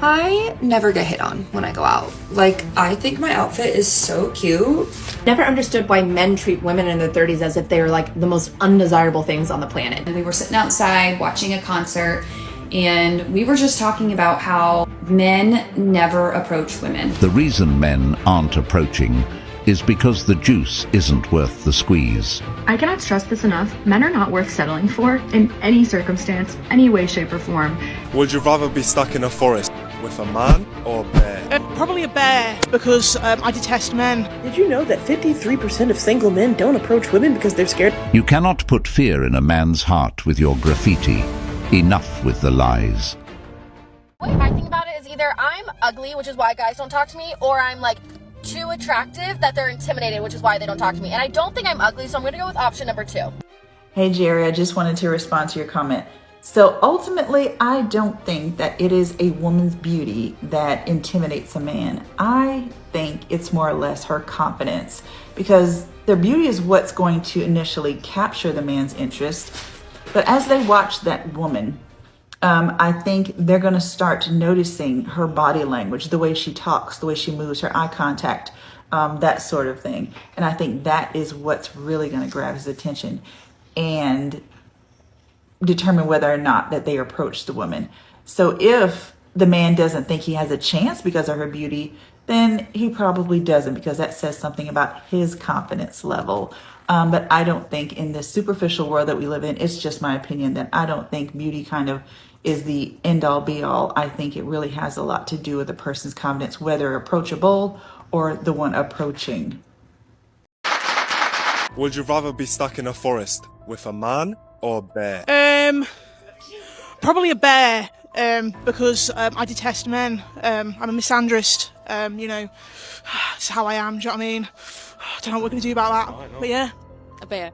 I never get hit on when I go out. Like, I think my outfit is so cute. Never understood why men treat women in their 30s as if they are like the most undesirable things on the planet. We were sitting outside watching a concert, and we were just talking about how men never approach women. The reason men aren't approaching is because the juice isn't worth the squeeze. I cannot stress this enough. Men are not worth settling for in any circumstance, any way, shape, or form. Would you rather be stuck in a forest with a man or a bear? Probably a bear, because I detest men. Did you know that 53% of single men don't approach women because they're scared? You cannot put fear in a man's heart with your graffiti. Enough with the lies. The way I think about it is either I'm ugly, which is why guys don't talk to me, or I'm like too attractive that they're intimidated, which is why they don't talk to me. And I don't think I'm ugly, so I'm gonna go with option number 2. Hey Jerry, I just wanted to respond to your comment. So ultimately, I don't think that it is a woman's beauty that intimidates a man. I think it's more or less her confidence, because their beauty is what's going to initially capture the man's interest. But as they watch that woman, I think they're going to start noticing her body language, the way she talks, the way she moves, her eye contact, that sort of thing. And I think that is what's really going to grab his attention and determine whether or not that they approach the woman. So if the man doesn't think he has a chance because of her beauty, then he probably doesn't, because that says something about his confidence level. But I don't think in this superficial world that we live in, it's just my opinion that I don't think beauty kind of is the end all be all. I think it really has a lot to do with a person's confidence, whether approachable or the one approaching. Would you rather be stuck in a forest with a man or a bear? Probably a bear, because I detest men. I'm a misandrist. You know, it's how I am. Do you know what I mean? I don't know what we're gonna do about that. But yeah, A bear.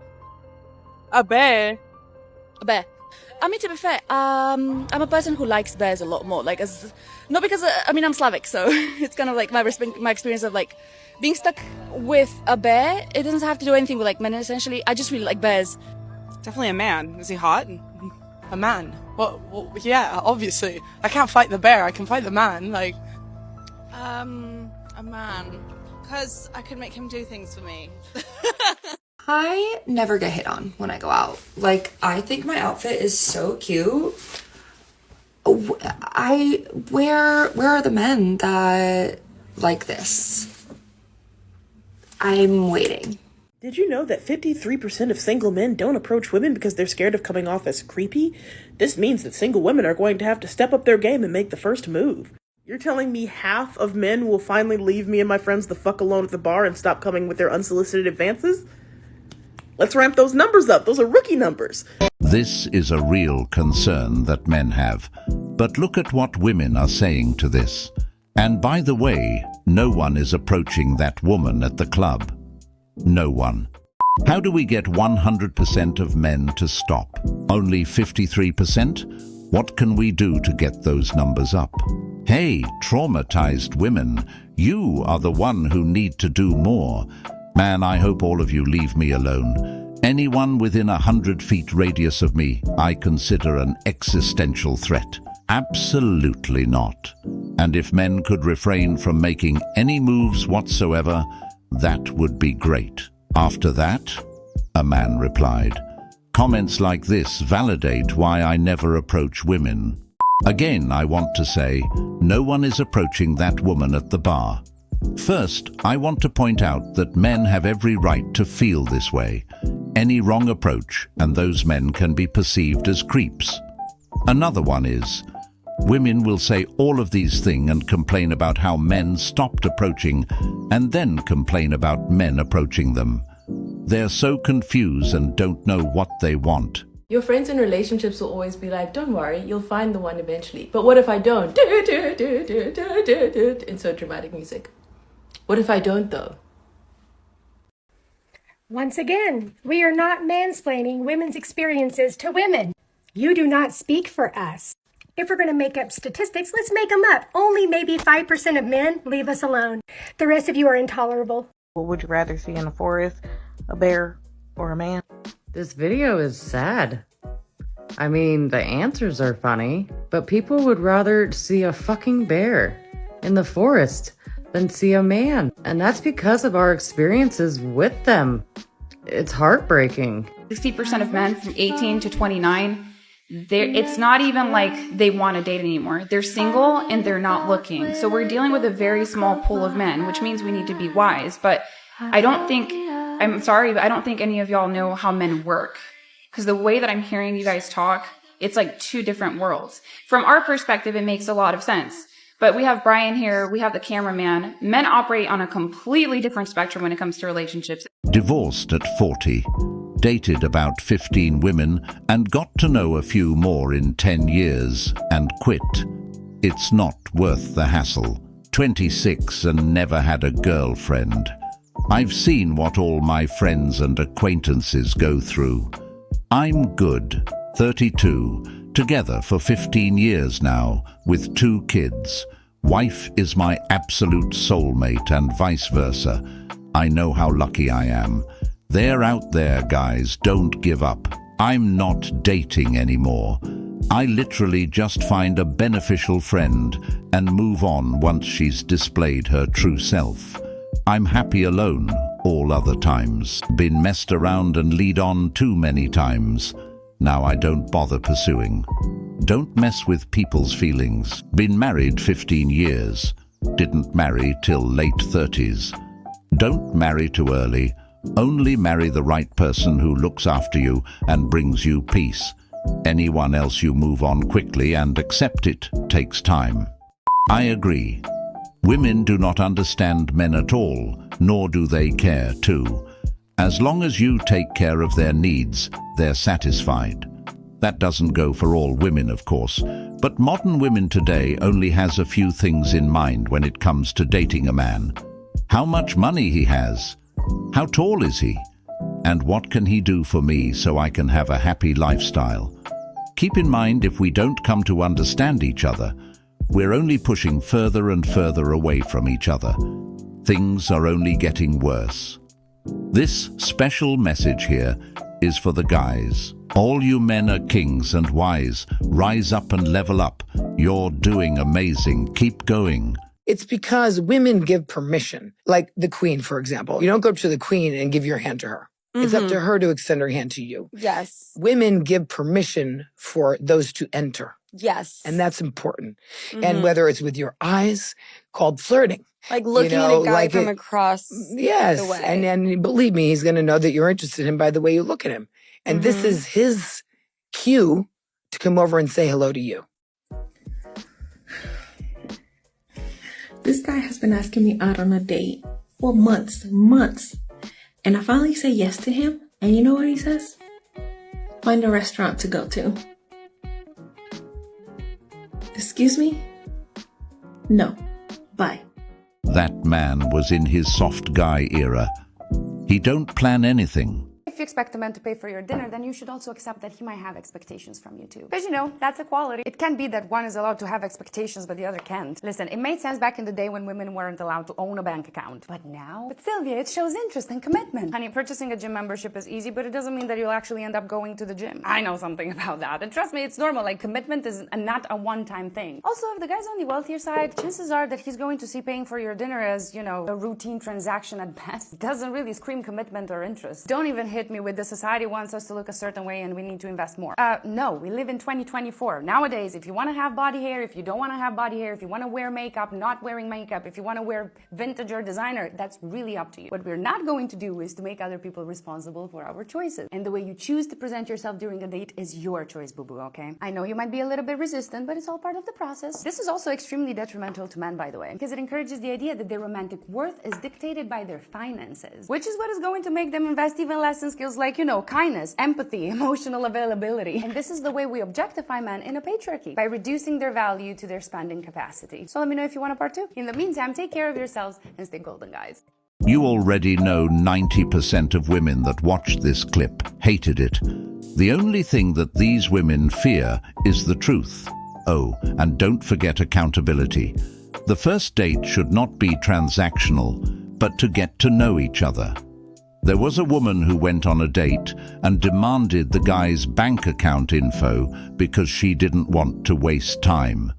a bear. A bear. I mean, to be fair, I'm a person who likes bears a lot more. Like, not because I'm Slavic, so it's kind of like my experience of like being stuck with a bear. It doesn't have to do anything with like men. Essentially, I just really like bears. Definitely a man. Is he hot? A man. Well, yeah, obviously. I can't fight the bear. I can fight the man. Like, a man, because I could make him do things for me. I never get hit on when I go out. Like, I think my outfit is so cute. Where are the men that like this? I'm waiting. Did you know that 53% of single men don't approach women because they're scared of coming off as creepy? This means that single women are going to have to step up their game and make the first move. You're telling me half of men will finally leave me and my friends the fuck alone at the bar and stop coming with their unsolicited advances? Let's ramp those numbers up. Those are rookie numbers. This is a real concern that men have. But look at what women are saying to this. And by the way, no one is approaching that woman at the club. No one. How do we get 100% of men to stop? Only 53%? What can we do to get those numbers up? Hey, traumatized women, you are the one who need to do more. Man, I hope all of you leave me alone. Anyone within 100 feet radius of me, I consider an existential threat. Absolutely not. And if men could refrain from making any moves whatsoever, that would be great. After that, a man replied, comments like this validate why I never approach women. Again, I want to say, no one is approaching that woman at the bar. First, I want to point out that men have every right to feel this way. Any wrong approach, and those men can be perceived as creeps. Another one is, women will say all of these things and complain about how men stopped approaching, and then complain about men approaching them. They're so confused and don't know what they want. Your friends in relationships will always be like, don't worry, you'll find the one eventually. But what if I don't? Insert dramatic music. What if I don't, though? Once again, we are not mansplaining women's experiences to women. You do not speak for us. If we're going to make up statistics, let's make them up. Only maybe 5% of men leave us alone. The rest of you are intolerable. What would you rather see in a forest, a bear or a man? This video is sad. I mean, the answers are funny, but people would rather see a fucking bear in the forest than see a man. And that's because of our experiences with them. It's heartbreaking. 60% of men from 18 to 29, it's not even like they want to date anymore. They're single and they're not looking. So we're dealing with a very small pool of men, which means we need to be wise. But I'm sorry, but I don't think any of y'all know how men work. Because the way that I'm hearing you guys talk, it's like two different worlds. From our perspective, it makes a lot of sense. But we have Brian here, we have the cameraman. Men operate on a completely different spectrum when it comes to relationships. Divorced at 40, dated about 15 women and got to know a few more in 10 years and quit. It's not worth the hassle. 26 and never had a girlfriend. I've seen what all my friends and acquaintances go through. I'm good, 32, together for 15 years now, with 2 kids. Wife is my absolute soulmate and vice versa. I know how lucky I am. They're out there, guys, don't give up. I'm not dating anymore. I literally just find a beneficial friend and move on once she's displayed her true self. I'm happy alone all other times. Been messed around and lead on too many times. Now I don't bother pursuing. Don't mess with people's feelings. Been married 15 years. Didn't marry till late 30s. Don't marry too early. Only marry the right person who looks after you and brings you peace. Anyone else you move on quickly and accept it takes time. I agree. Women do not understand men at all, nor do they care to. As long as you take care of their needs, they're satisfied. That doesn't go for all women, of course, but modern women today only has a few things in mind when it comes to dating a man. How much money he has? How tall is he? And what can he do for me so I can have a happy lifestyle? Keep in mind, if we don't come to understand each other, we're only pushing further and further away from each other. Things are only getting worse. This special message here is for the guys. All you men are kings and wise. Rise up and level up. You're doing amazing. Keep going. It's because women give permission. Like the queen, for example. You don't go up to the queen and give your hand to her. It's up to her to extend her hand to you. Yes. Women give permission for those to enter. Yes. And that's important. And whether it's with your eyes, called flirting. Like looking at a guy from across yes. the way. And then believe me, he's going to know that you're interested in him by the way you look at him. And this is his cue to come over and say hello to you. This guy has been asking me out on a date for months. And I finally say yes to him. And you know what he says? Find a restaurant to go to. Excuse me? No. Bye. That man was in his soft guy era. He don't plan anything. If you expect a man to pay for your dinner, then you should also accept that he might have expectations from you too. Because you know, that's equality. It can be that one is allowed to have expectations, but the other can't. Listen, it made sense back in the day when women weren't allowed to own a bank account. But now? But Sylvia, it shows interest and commitment. Honey, purchasing a gym membership is easy, but it doesn't mean that you'll actually end up going to the gym. I know something about that. And trust me, it's normal. Like, commitment is not a one-time thing. Also, if the guy's on the wealthier side, chances are that he's going to see paying for your dinner as, you know, a routine transaction at best. It doesn't really scream commitment or interest. Don't even hit me with the society wants us to look a certain way and we need to invest more. No, we live in 2024. Nowadays, if you want to have body hair, if you don't want to have body hair, if you want to wear makeup, not wearing makeup, if you want to wear vintage or designer, that's really up to you. What we're not going to do is to make other people responsible for our choices. And the way you choose to present yourself during a date is your choice, boo-boo, okay? I know you might be a little bit resistant, but it's all part of the process. This is also extremely detrimental to men, by the way, because it encourages the idea that their romantic worth is dictated by their finances, which is what is going to make them invest even less in skills like, you know, kindness, empathy, emotional availability. And this is the way we objectify men in a patriarchy, by reducing their value to their spending capacity. So let me know if you want a part 2. In the meantime, take care of yourselves and stay golden, guys. You already know 90% of women that watched this clip hated it. The only thing that these women fear is the truth. Oh, and don't forget accountability. The first date should not be transactional, but to get to know each other. There was a woman who went on a date and demanded the guy's bank account info because she didn't want to waste time.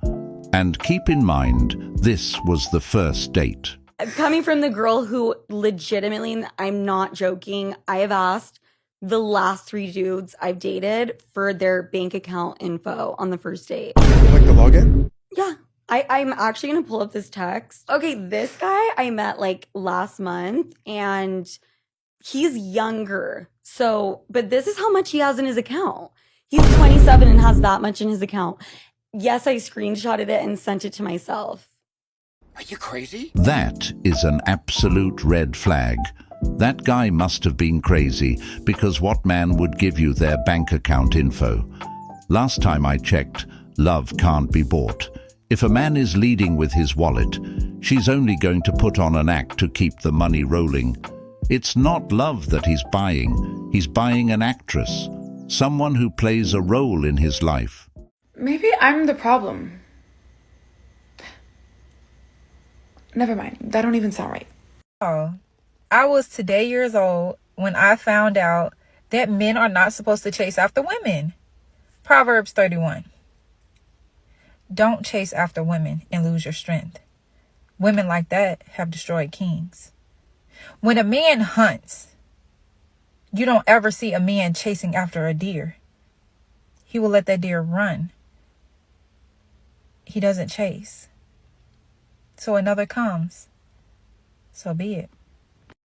And keep in mind, this was the first date. Coming from the girl who legitimately, and I'm not joking, I have asked the last 3 dudes I've dated for their bank account info on the first date. Like the login? Yeah. I'm actually going to pull up this text. Okay, this guy I met like last month and he's younger. So, but this is how much he has in his account. He's 27 and has that much in his account. Yes, I screenshotted it and sent it to myself. Are you crazy? That is an absolute red flag. That guy must have been crazy, because what man would give you their bank account info? Last time I checked, love can't be bought. If a man is leading with his wallet, she's only going to put on an act to keep the money rolling. It's not love that he's buying an actress, someone who plays a role in his life. Maybe I'm the problem. Never mind, that don't even sound right. Oh, I was today years old when I found out that men are not supposed to chase after women. Proverbs 31. Don't chase after women and lose your strength. Women like that have destroyed kings. When a man hunts, you don't ever see a man chasing after a deer. He will let that deer run. He doesn't chase. So another comes. So be it.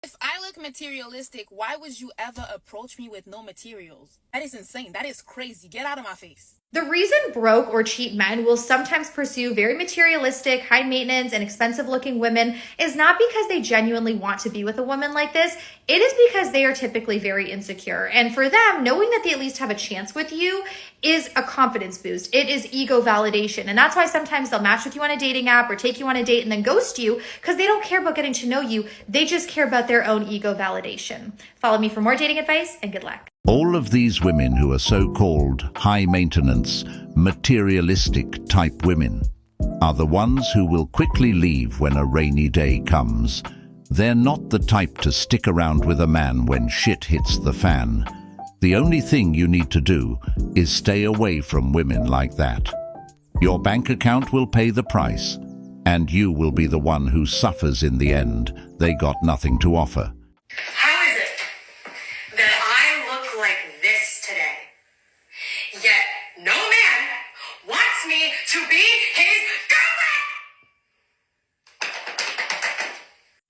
If I look materialistic, why would you ever approach me with no materials? That is insane. That is crazy. Get out of my face. The reason broke or cheap men will sometimes pursue very materialistic, high maintenance, and expensive looking women is not because they genuinely want to be with a woman like this. It is because they are typically very insecure. And for them, knowing that they at least have a chance with you is a confidence boost. It is ego validation. And that's why sometimes they'll match with you on a dating app or take you on a date and then ghost you because they don't care about getting to know you. They just care about their own ego validation. Follow me for more dating advice and good luck. All of these women who are so-called high-maintenance, materialistic type women are the ones who will quickly leave when a rainy day comes. They're not the type to stick around with a man when shit hits the fan. The only thing you need to do is stay away from women like that. Your bank account will pay the price, and you will be the one who suffers in the end. They got nothing to offer. How is it that I look like this today, yet no man wants me to be his girlfriend?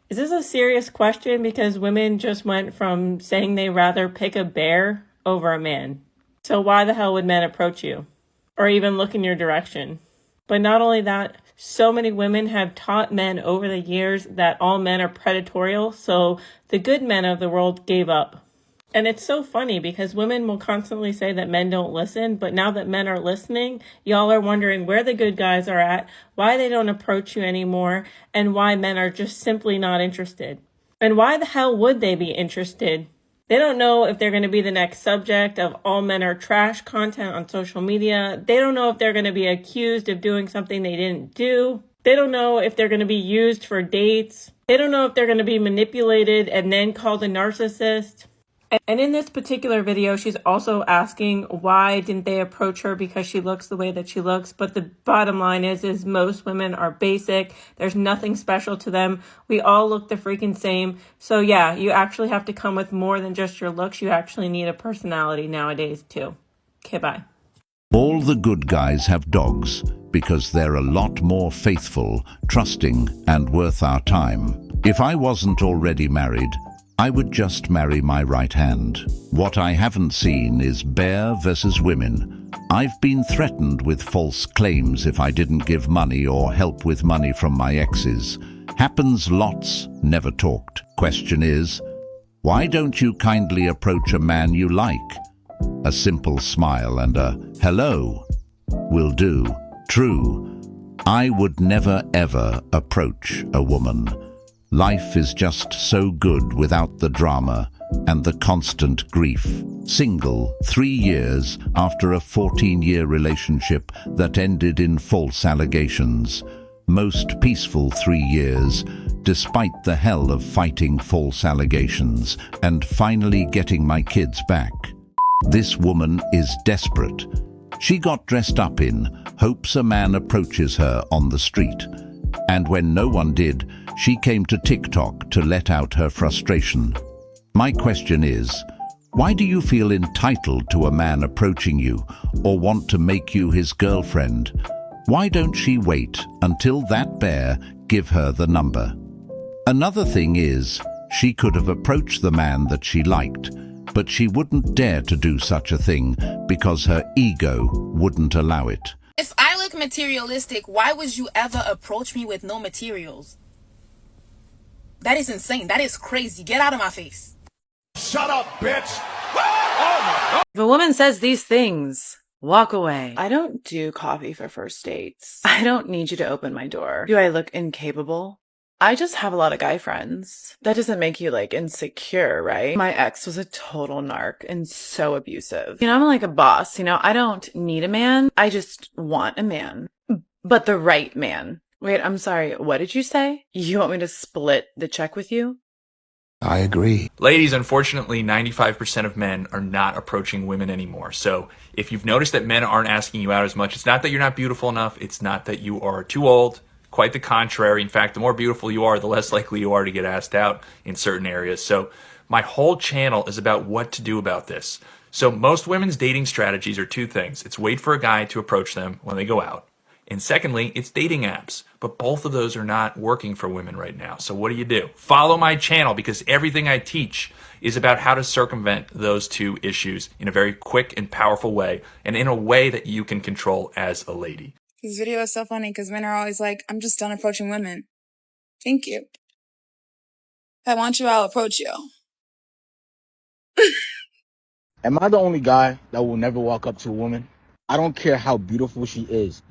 Is this a serious question? Because women just went from saying they rather pick a bear over a man. So why the hell would men approach you? Or even look in your direction? But not only that, so many women have taught men over the years that all men are predatorial, so the good men of the world gave up. And it's so funny because women will constantly say that men don't listen, but now that men are listening, y'all are wondering where the good guys are at, why they don't approach you anymore, and why men are just simply not interested. And why the hell would they be interested? They don't know if they're going to be the next subject of all men are trash content on social media. They don't know if they're going to be accused of doing something they didn't do. They don't know if they're going to be used for dates. They don't know if they're going to be manipulated and then called a narcissist. And in this particular video, she's also asking why didn't they approach her because she looks the way that she looks. But the bottom line is most women are basic. There's nothing special to them. We all look the freaking same. So yeah, you actually have to come with more than just your looks. You actually need a personality nowadays too. Okay, bye. All the good guys have dogs because they're a lot more faithful, trusting, and worth our time. If I wasn't already married, I would just marry my right hand. What I haven't seen is bear versus women. I've been threatened with false claims if I didn't give money or help with money from my exes. Happens lots, never talked. Question is, why don't you kindly approach a man you like? A simple smile and a hello will do. True, I would never ever approach a woman. Life is just so good without the drama and the constant grief. Single 3 years after a 14-year relationship that ended in false allegations. most peaceful 3 years, despite the hell of fighting false allegations and finally getting my kids back. This woman is desperate. She got dressed up in hopes a man approaches her on the street. And when no one did, she came to TikTok to let out her frustration. My question is, why do you feel entitled to a man approaching you or want to make you his girlfriend? Why don't she wait until that bear give her the number? Another thing is, she could have approached the man that she liked, but she wouldn't dare to do such a thing because her ego wouldn't allow it. If I look materialistic, why would you ever approach me with no materials? That is insane. That is crazy. Get out of my face. Shut up, bitch! Oh my God. If a woman says these things, walk away. I don't do coffee for first dates. I don't need you to open my door. Do I look incapable? I just have a lot of guy friends. That doesn't make you like insecure, right? My ex was a total narc and so abusive. I'm like a boss, I don't need a man. I just want a man, but the right man. Wait, I'm sorry. What did you say? You want me to split the check with you? I agree. Ladies, unfortunately, 95% of men are not approaching women anymore. So if you've noticed that men aren't asking you out as much, it's not that you're not beautiful enough. It's not that you are too old. Quite the contrary. In fact, the more beautiful you are, the less likely you are to get asked out in certain areas. So my whole channel is about what to do about this. So most women's dating strategies are two things. It's wait for a guy to approach them when they go out. And secondly, it's dating apps. But both of those are not working for women right now. So what do? Follow my channel because everything I teach is about how to circumvent those two issues in a very quick and powerful way and in a way that you can control as a lady. This video is so funny because men are always like, I'm just done approaching women. Thank you. If I want you, I'll approach you. Am I the only guy that will never walk up to a woman? I don't care how beautiful she is.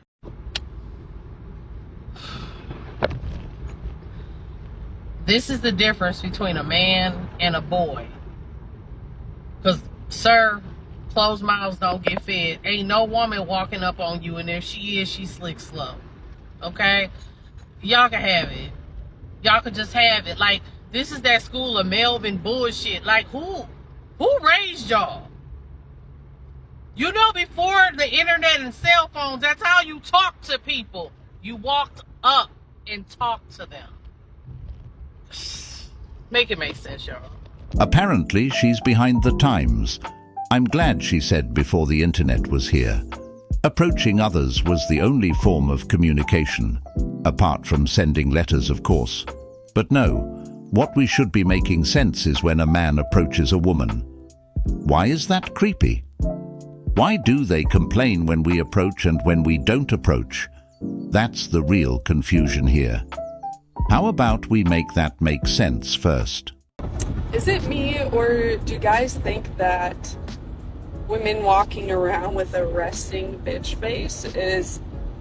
This is the difference between a man and a boy. Because, sir, closed mouths don't get fed. Ain't no woman walking up on you, and if she is, she's slick slow. Okay? Y'all can have it. Y'all can just have it. Like, this is that school of Melvin bullshit. Like, who raised y'all? Before the internet and cell phones, that's how you talk to people. You walked up and talked to them. Make it make sense, y'all. Apparently, she's behind the times. I'm glad she said before the internet was here. Approaching others was the only form of communication, apart from sending letters, of course. But no, what we should be making sense is when a man approaches a woman. Why is that creepy? Why do they complain when we approach and when we don't approach? That's the real confusion here. How about we make that make sense first? Is it me, or do guys think that women walking around with a resting bitch face is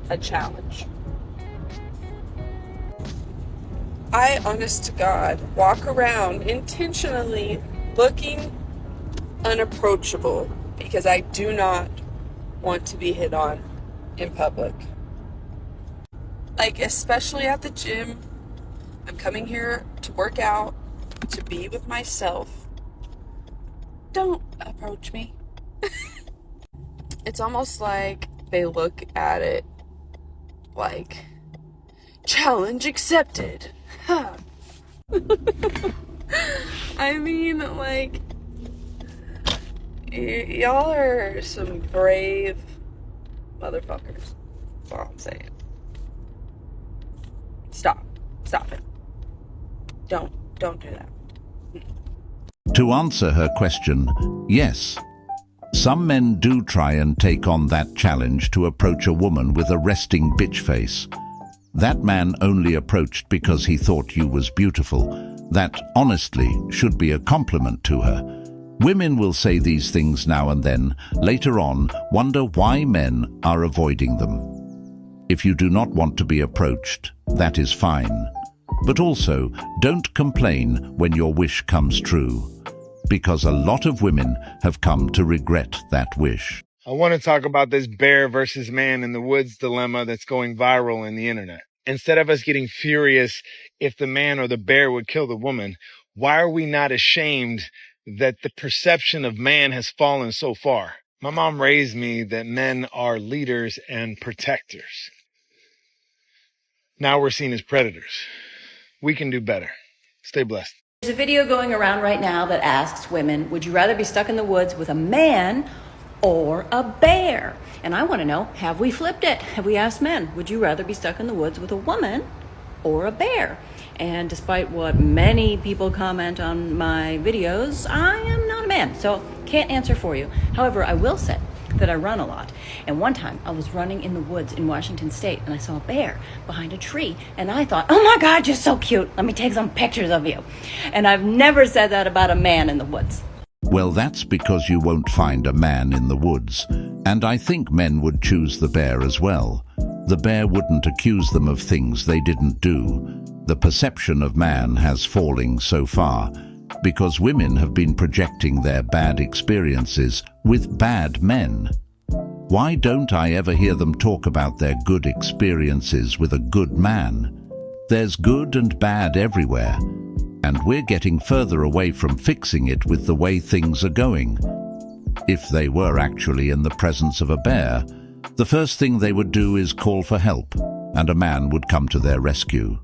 a challenge? I, honest to God, walk around intentionally looking unapproachable because I do not want to be hit on in public. Like, especially at the gym. I'm coming here to work out, to be with myself. Don't approach me. It's almost like they look at it like, challenge accepted. Huh. I mean, like, y'all are some brave motherfuckers. That's all I'm saying. Stop it. Don't do that. To answer her question, yes. Some men do try and take on that challenge to approach a woman with a resting bitch face. That man only approached because he thought you was beautiful. That, honestly, should be a compliment to her. Women will say these things now and then, later on, wonder why men are avoiding them. If you do not want to be approached, that is fine. But also, don't complain when your wish comes true, because a lot of women have come to regret that wish. I want to talk about this bear versus man in the woods dilemma that's going viral in the internet. Instead of us getting furious if the man or the bear would kill the woman, why are we not ashamed that the perception of man has fallen so far? My mom raised me that men are leaders and protectors. Now we're seen as predators. We can do better. Stay blessed. There's a video going around right now that asks women, would you rather be stuck in the woods with a man or a bear? And I want to know, have we flipped it? Have we asked men, would you rather be stuck in the woods with a woman or a bear? And despite what many people comment on my videos, I am not a man, so can't answer for you. However, I will say that I run a lot. And one time I was running in the woods in Washington State and I saw a bear behind a tree and I thought, oh my God, you're so cute. Let me take some pictures of you. And I've never said that about a man in the woods. Well, that's because you won't find a man in the woods. And I think men would choose the bear as well. The bear wouldn't accuse them of things they didn't do. The perception of man has fallen so far because women have been projecting their bad experiences with bad men. Why don't I ever hear them talk about their good experiences with a good man? There's good and bad everywhere, and we're getting further away from fixing it with the way things are going. If they were actually in the presence of a bear, the first thing they would do is call for help, and a man would come to their rescue.